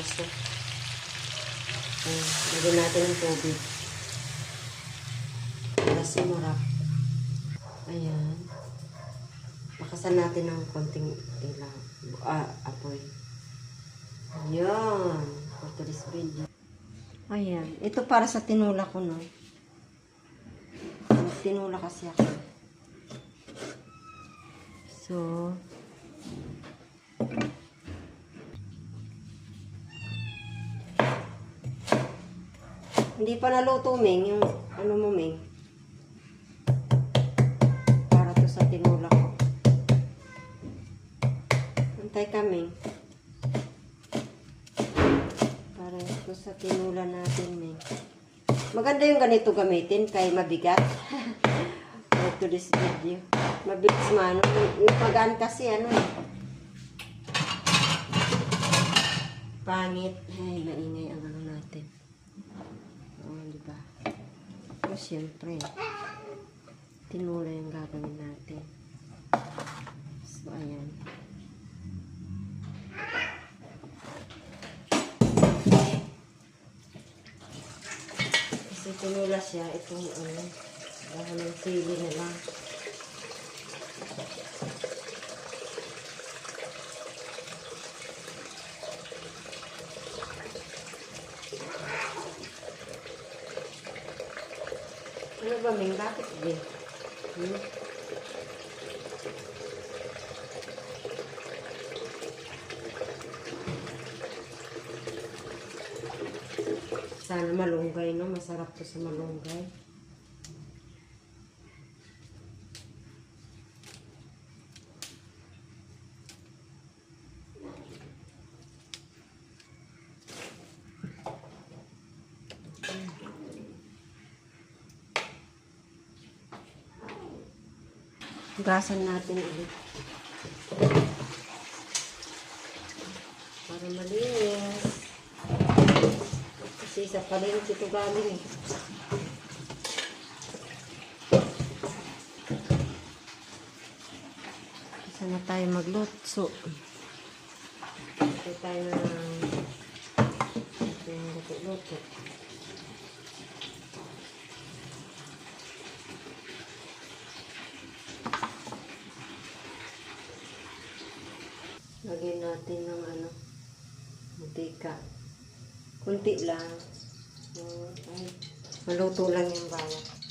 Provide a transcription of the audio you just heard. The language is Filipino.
baso. Lagyan natin ng tubig. Para sumarap. Ayan. Pakasan natin ng konting apoy. Ayan. For today's video. Ayan. Ito para sa tinula ko, no? Tinula kasi ako. So, hindi pa naluto, Ming. Yung ano mo, Ming. Para to sa tinula ko. Antay ka, Ming. Para to sa tinula natin, Ming. Maganda yung ganito gamitin kay mabigat. For today's video. Mabilis man. Yung magaan kasi, pangit. Ay, maingay ang ano natin. Diba? So, siyempre, tinula yung gagawin natin. So, ayan. Kasi tinula siya, itong dahil ng sili na lang. Ano ba, Ming? Bakit din? Sana malunggay, no? Masarap to sa malunggay. Hugasan natin ulit. Para malinis. Kasi sa palengke ito galing. Isa na tayo maglutso. Ito tayo na luto-luto. Lagyan natin ng mantika. Kunti lang. Ay, maluto lang yung bawang.